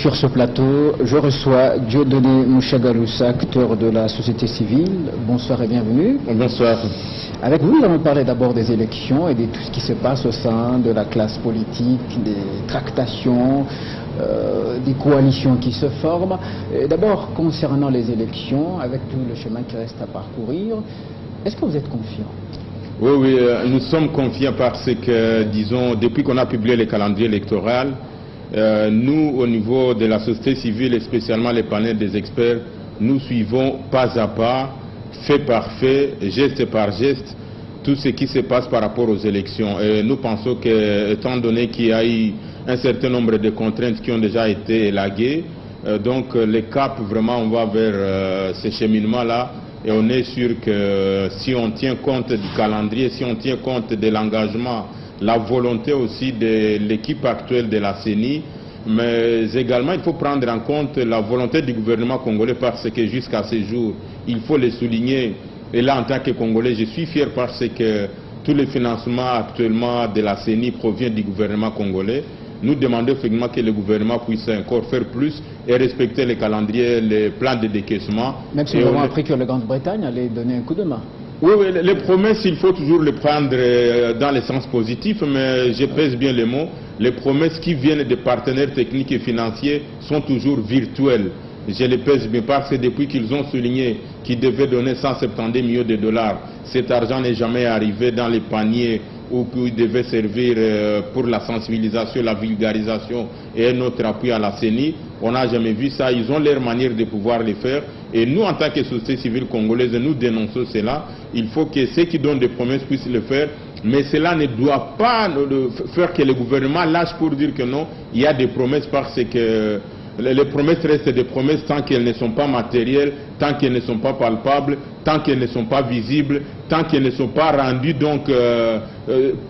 Sur ce plateau, je reçois Dieudonné Mouchagaloussa, acteur de la société civile. Bonsoir et bienvenue. Bonsoir. Avec vous, nous allons parler d'abord des élections et de tout ce qui se passe au sein de la classe politique, des tractations, des coalitions qui se forment. D'abord, concernant les élections, avec tout le chemin qui reste à parcourir, est-ce que vous êtes confiant? Oui, nous sommes confiants parce que, disons, depuis qu'on a publié le calendrier électoral, nous, au niveau de la société civile et spécialement les panels des experts, nous suivons pas à pas, fait par fait, geste par geste, tout ce qui se passe par rapport aux élections. Et nous pensons que, étant donné qu'il y a eu un certain nombre de contraintes qui ont déjà été élaguées, donc le cap, vraiment, on va vers ce cheminement-là. Et on est sûr que si on tient compte du calendrier, si on tient compte de l'engagement, la volonté aussi de l'équipe actuelle de la CENI, mais également il faut prendre en compte la volonté du gouvernement congolais parce que jusqu'à ce jour, il faut le souligner, et là en tant que Congolais, je suis fier parce que tous les financements actuellement de la CENI proviennent du gouvernement congolais. Nous demandons effectivement que le gouvernement puisse encore faire plus et respecter les calendriers, les plans de décaissement. Même si nous avons appris que la Grande-Bretagne allait donner un coup de main. Oui, les promesses, il faut toujours les prendre dans le sens positif, mais je pèse bien les mots. Les promesses qui viennent des partenaires techniques et financiers sont toujours virtuelles. Je les pèse bien parce que depuis qu'ils ont souligné qu'ils devaient donner 170 millions de dollars, cet argent n'est jamais arrivé dans les paniers où il devait servir pour la sensibilisation, la vulgarisation et un autre appui à la CENI. On n'a jamais vu ça. Ils ont leur manière de pouvoir le faire. Et nous, en tant que société civile congolaise, nous dénonçons cela. Il faut que ceux qui donnent des promesses puissent le faire. Mais cela ne doit pas faire que le gouvernement lâche pour dire que non, il y a des promesses parce que les promesses restent des promesses tant qu'elles ne sont pas matérielles, tant qu'elles ne sont pas palpables, tant qu'elles ne sont pas visibles, tant qu'elles ne sont pas rendues donc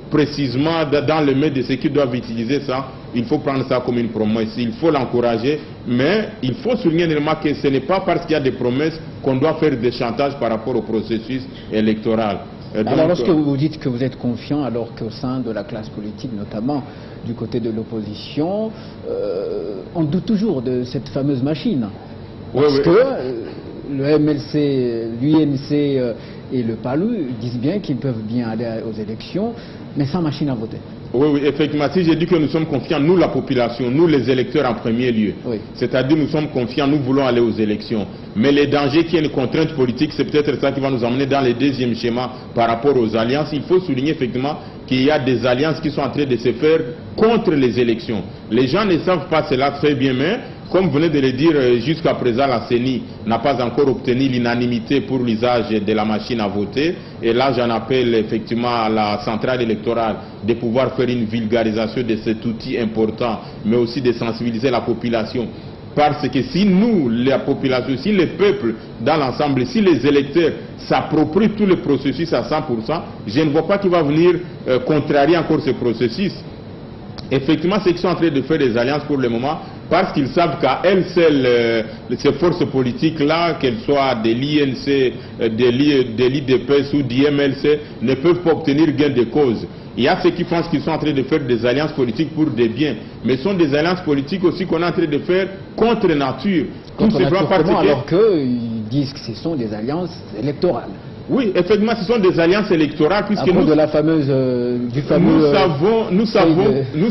précisément dans le mains de ceux qui doivent utiliser ça. Il faut prendre ça comme une promesse, il faut l'encourager, mais il faut souligner également que ce n'est pas parce qu'il y a des promesses qu'on doit faire des chantages par rapport au processus électoral. Alors lorsque vous dites que vous êtes confiant, alors qu'au sein de la classe politique, notamment du côté de l'opposition, on doute toujours de cette fameuse machine. Parce que le MLC, l'UNC et le PALU disent bien qu'ils peuvent bien aller aux élections, mais sans machine à voter. Oui, effectivement, si j'ai dit que nous sommes confiants, nous la population, nous les électeurs en premier lieu, c'est-à-dire nous sommes confiants, nous voulons aller aux élections. Mais les dangers qui est une contrainte politique, c'est peut-être ça qui va nous emmener dans le deuxième schéma par rapport aux alliances. Il faut souligner effectivement qu'il y a des alliances qui sont en train de se faire contre les élections. Les gens ne savent pas cela très bien, mais comme vous venez de le dire, jusqu'à présent, la CENI n'a pas encore obtenu l'unanimité pour l'usage de la machine à voter. Et là, j'en appelle effectivement à la centrale électorale de pouvoir faire une vulgarisation de cet outil important, mais aussi de sensibiliser la population. Parce que si nous, la population, si le peuple dans l'ensemble, si les électeurs s'approprient tout le processus à 100%, je ne vois pas qui va venir contrarier encore ce processus. Effectivement, ceux qui sont en train de faire des alliances pour le moment, parce qu'ils savent qu'à elles seules, ces forces politiques-là, qu'elles soient de l'INC, de l'IDPS ou du MLC, ne peuvent pas obtenir gain de cause. Il y a ceux qui pensent qu'ils sont en train de faire des alliances politiques pour des biens, mais ce sont des alliances politiques aussi qu'on est en train de faire contre nature. Contre nature, alors qu'ils disent que ce sont des alliances électorales. Oui, effectivement, ce sont des alliances électorales puisque nous, de la fameuse, du fameux, nous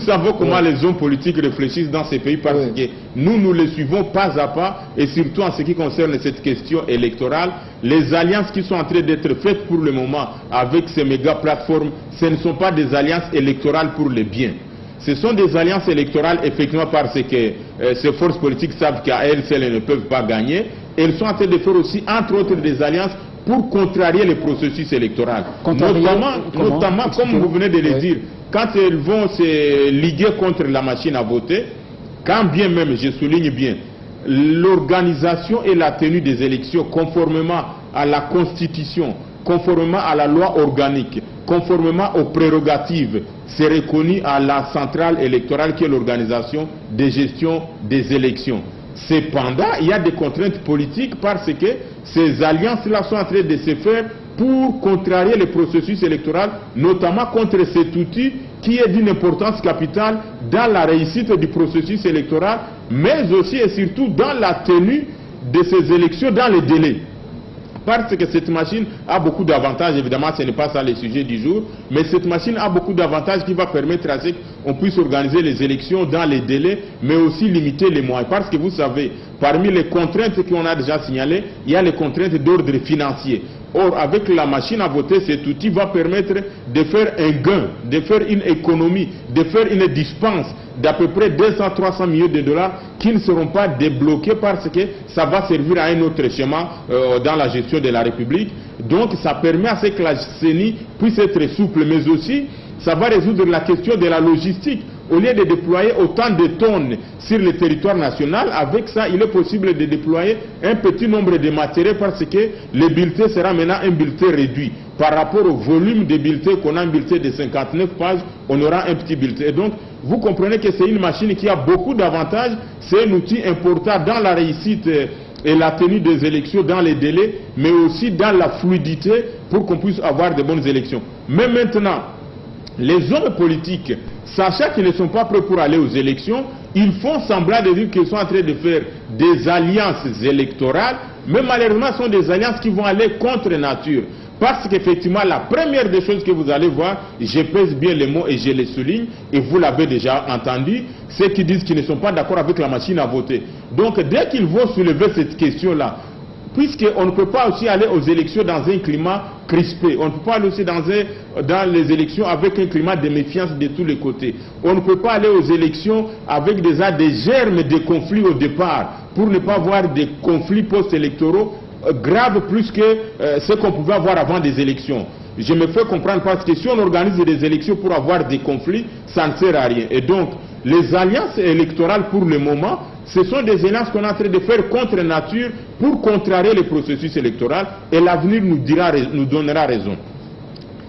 savons comment les hommes politiques réfléchissent dans ces pays parce que nous les suivons pas à pas et surtout en ce qui concerne cette question électorale, les alliances qui sont en train d'être faites pour le moment avec ces méga plateformes, ce ne sont pas des alliances électorales pour les biens. Ce sont des alliances électorales effectivement parce que ces forces politiques savent qu'à elles seules elles ne peuvent pas gagner. Elles sont en train de faire aussi entre autres des alliances pour contrarier le processus électoral. Notamment comme vous venez de le dire, quand elles vont se liguer contre la machine à voter, quand bien même, je souligne bien, l'organisation et la tenue des élections conformément à la Constitution, conformément à la loi organique, conformément aux prérogatives, c'est reconnu à la centrale électorale qui est l'organisation de gestion des élections. Cependant, il y a des contraintes politiques parce que ces alliances-là sont en train de se faire pour contrarier le processus électoral, notamment contre cet outil qui est d'une importance capitale dans la réussite du processus électoral, mais aussi et surtout dans la tenue de ces élections dans les délais. Parce que cette machine a beaucoup d'avantages, évidemment ce n'est pas ça le sujet du jour, mais cette machine a beaucoup d'avantages qui va permettre à ce qu'on puisse organiser les élections dans les délais, mais aussi limiter les moyens. Parce que vous savez, parmi les contraintes qu'on a déjà signalées, il y a les contraintes d'ordre financier. Or, avec la machine à voter, cet outil va permettre de faire un gain, de faire une économie, de faire une dispense d'à peu près 200-300 millions de dollars qui ne seront pas débloqués parce que ça va servir à un autre schéma dans la gestion de la République. Donc, ça permet à ce que la CENI puisse être souple, mais aussi, ça va résoudre la question de la logistique. Au lieu de déployer autant de tonnes sur le territoire national, avec ça, il est possible de déployer un petit nombre de matériels parce que le bulletin sera maintenant un bulletin réduit. Par rapport au volume de bulletins qu'on a, un bulletin de 59 pages, on aura un petit bulletin. Et donc, vous comprenez que c'est une machine qui a beaucoup d'avantages. C'est un outil important dans la réussite et la tenue des élections dans les délais, mais aussi dans la fluidité pour qu'on puisse avoir de bonnes élections. Mais maintenant, les hommes politiques, sachant qu'ils ne sont pas prêts pour aller aux élections, ils font semblant de dire qu'ils sont en train de faire des alliances électorales, mais malheureusement ce sont des alliances qui vont aller contre nature. Parce qu'effectivement, la première des choses que vous allez voir, je pèse bien les mots et je les souligne, et vous l'avez déjà entendu, ceux qui disent qu'ils ne sont pas d'accord avec la machine à voter. Donc dès qu'ils vont soulever cette question-là, puisqu'on ne peut pas aussi aller aux élections dans un climat crispé, on ne peut pas aller aussi dans les élections avec un climat de méfiance de tous les côtés. On ne peut pas aller aux élections avec déjà des germes de conflits au départ, pour ne pas avoir des conflits post-électoraux graves plus que ce qu'on pouvait avoir avant des élections. Je me fais comprendre parce que si on organise des élections pour avoir des conflits, ça ne sert à rien. Et donc, les alliances électorales pour le moment, ce sont des alliances qu'on est en train de faire contre nature pour contrarier le processus électoral et l'avenir nous donnera raison.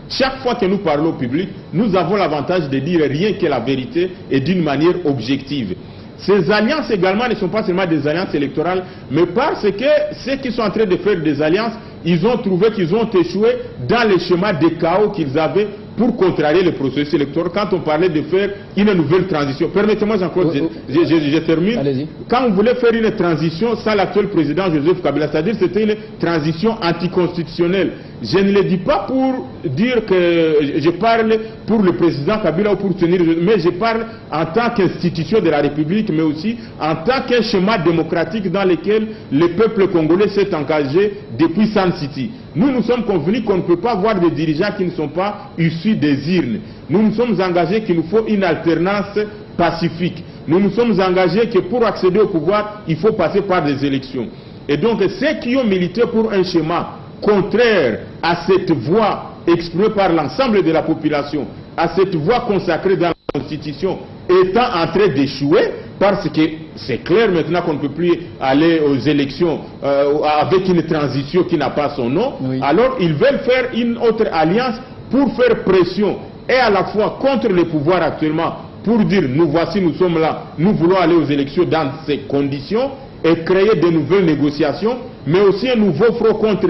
Chaque fois que nous parlons au public, nous avons l'avantage de dire rien que la vérité et d'une manière objective. Ces alliances également ne sont pas seulement des alliances électorales, mais parce que ceux qui sont en train de faire des alliances, ils ont trouvé qu'ils ont échoué dans le schéma de chaos qu'ils avaient pour contrarier le processus électoral quand on parlait de faire une nouvelle transition. Permettez-moi, Jean-Claude, je termine. Quand on voulait faire une transition sans l'actuel président Joseph Kabila, c'est-à-dire c'était une transition anticonstitutionnelle. Je ne le dis pas pour dire que je parle pour le président Kabila ou pour tenir, mais je parle en tant qu'institution de la République, mais aussi en tant qu'un schéma démocratique dans lequel le peuple congolais s'est engagé depuis Sun City. Nous sommes convenus qu'on ne peut pas avoir des dirigeants qui ne sont pas issus des urnes. Nous nous sommes engagés qu'il nous faut une alternance pacifique. Nous nous sommes engagés que pour accéder au pouvoir, il faut passer par des élections. Et donc, ceux qui ont milité pour un schéma contraire à cette voie exprimée par l'ensemble de la population, à cette voie consacrée dans la Constitution, étant en train d'échouer, parce que c'est clair maintenant qu'on ne peut plus aller aux élections avec une transition qui n'a pas son nom, oui. Alors ils veulent faire une autre alliance pour faire pression, et à la fois contre le pouvoir actuellement, pour dire nous voici, nous sommes là, nous voulons aller aux élections dans ces conditions, et créer de nouvelles négociations, mais aussi un nouveau front contre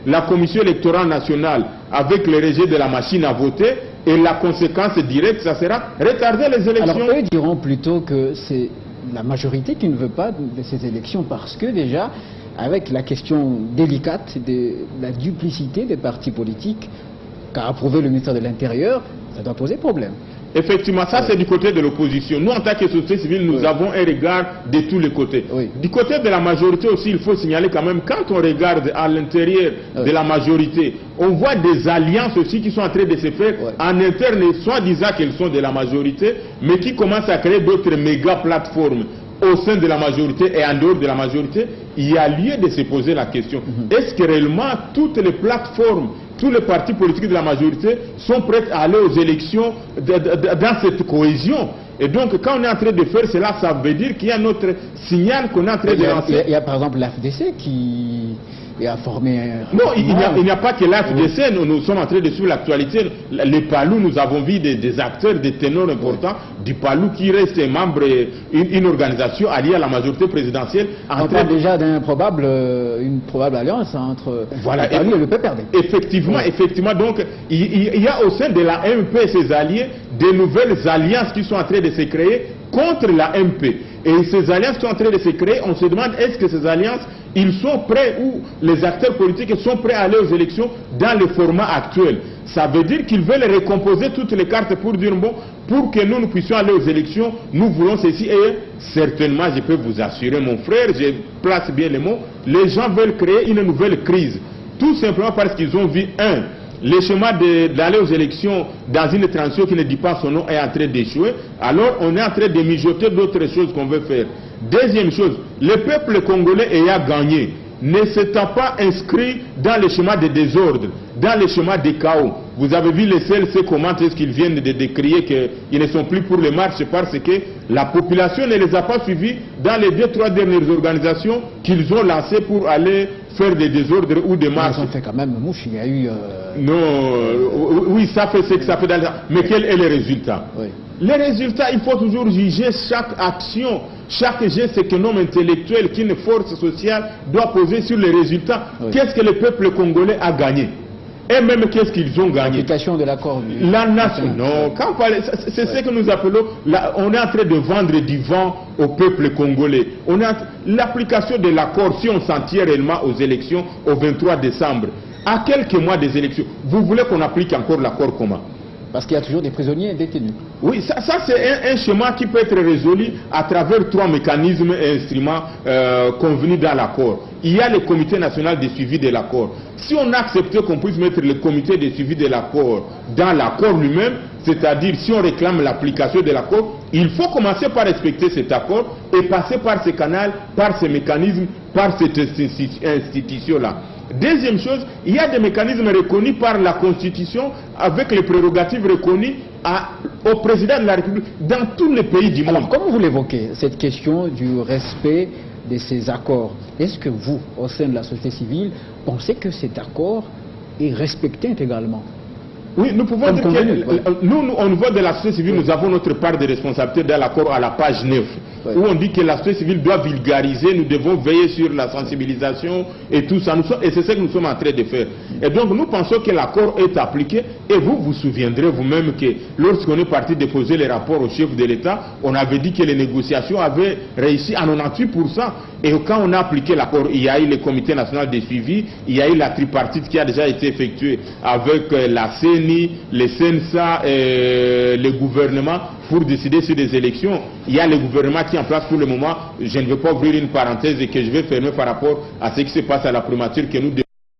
la Commission électorale nationale avec le rejet de la machine à voter, et la conséquence directe, ça sera retarder les élections. Alors eux diront plutôt que c'est la majorité qui ne veut pas de ces élections parce que déjà, avec la question délicate de la duplicité des partis politiques qu'a approuvé le ministère de l'Intérieur, ça doit poser problème. Effectivement, ça c'est du côté de l'opposition. Nous, en tant que société civile, nous avons un regard de tous les côtés. Oui. Du côté de la majorité aussi, il faut signaler quand même, quand on regarde à l'intérieur de la majorité, on voit des alliances aussi qui sont en train de se faire en interne, soit disant qu'elles sont de la majorité, mais qui commencent à créer d'autres méga plateformes au sein de la majorité et en dehors de la majorité. Il y a lieu de se poser la question. Est-ce que réellement toutes les plateformes, tous les partis politiques de la majorité sont prêts à aller aux élections dans cette cohésion? Et donc, quand on est en train de faire cela, ça veut dire qu'il y a un autre signal qu'on est en train de lancer. Il y a par exemple l'AFDC qui et à former... Non, il n'y a pas que l'AFDC, nous sommes en train de suivre l'actualité. Les Palous, nous avons vu des acteurs, des ténors importants du Palou qui restent membres d'une organisation alliée à la majorité présidentielle. On parle déjà d'une probable alliance entre le Palou et le PPRD. Effectivement, donc il y a au sein de la MP et ses alliés de nouvelles alliances qui sont en train de se créer contre la MP. Et ces alliances qui sont en train de se créer, on se demande est-ce que ces alliances, ils sont prêts, ou les acteurs politiques sont prêts à aller aux élections dans le format actuel. Ça veut dire qu'ils veulent recomposer toutes les cartes pour dire bon, pour que nous puissions aller aux élections, nous voulons ceci. Et certainement, je peux vous assurer, mon frère, je place bien les mots, les gens veulent créer une nouvelle crise. Tout simplement parce qu'ils ont vu, le chemin d'aller aux élections dans une transition qui ne dit pas son nom est en train d'échouer, alors on est en train de mijoter d'autres choses qu'on veut faire. Deuxième chose, le peuple congolais ayant gagné, ne s'étant pas inscrit dans le chemin des désordres, dans le chemin des chaos. Vous avez vu les CLC comment est-ce qu'ils viennent de décrier qu'ils ne sont plus pour les marches parce que la population ne les a pas suivis dans les 2-3 dernières organisations qu'ils ont lancées pour aller faire des désordres ou des marches. Ils ont fait quand même mouche, il y a eu... Non, oui, ça fait ce que ça fait dans le... Mais quel est le résultat? Les résultats, il faut toujours juger chaque action, chaque geste économe intellectuel qu'une force sociale doit poser sur les résultats. Qu'est-ce que le peuple congolais a gagné? Et même qu'est-ce qu'ils ont gagné? L'application de l'accord. La nation. Non, c'est ce que nous appelons, on est en train de vendre du vent au peuple congolais. L'application de l'accord, si on s'en tient réellement aux élections au 23 décembre, à quelques mois des élections, vous voulez qu'on applique encore l'accord comment? Parce qu'il y a toujours des prisonniers détenus. Oui, ça c'est un schéma qui peut être résolu à travers 3 mécanismes et instruments convenus dans l'accord. Il y a le comité national de suivi de l'accord. Si on accepte qu'on puisse mettre le comité de suivi de l'accord dans l'accord lui-même, c'est-à-dire si on réclame l'application de l'accord, il faut commencer par respecter cet accord et passer par ce canal, par ce mécanisme, par cette institution-là. Deuxième chose, il y a des mécanismes reconnus par la Constitution avec les prérogatives reconnues au président de la République dans tous les pays du monde. Alors, comme vous l'évoquez, cette question du respect de ces accords, est-ce que vous, au sein de la société civile, pensez que cet accord est respecté intégralement? Oui, nous pouvons dire que nous, au niveau de la société civile, nous avons notre part de responsabilité dans l'accord à la page 9, où on dit que la société civile doit vulgariser, nous devons veiller sur la sensibilisation et tout ça. Et c'est ce que nous sommes en train de faire. Et donc, nous pensons que l'accord est appliqué. Et vous vous souviendrez vous-même que lorsqu'on est parti déposer les rapports au chef de l'État, on avait dit que les négociations avaient réussi à 98%. Et quand on a appliqué l'accord, il y a eu le comité national de suivi, il y a eu la tripartite qui a déjà été effectuée avec la CENI, le CENSA et le gouvernement pour décider sur des élections. Il y a le gouvernement qui est en place pour le moment. Je ne veux pas ouvrir une parenthèse et que je vais fermer par rapport à ce qui se passe à la primature que nous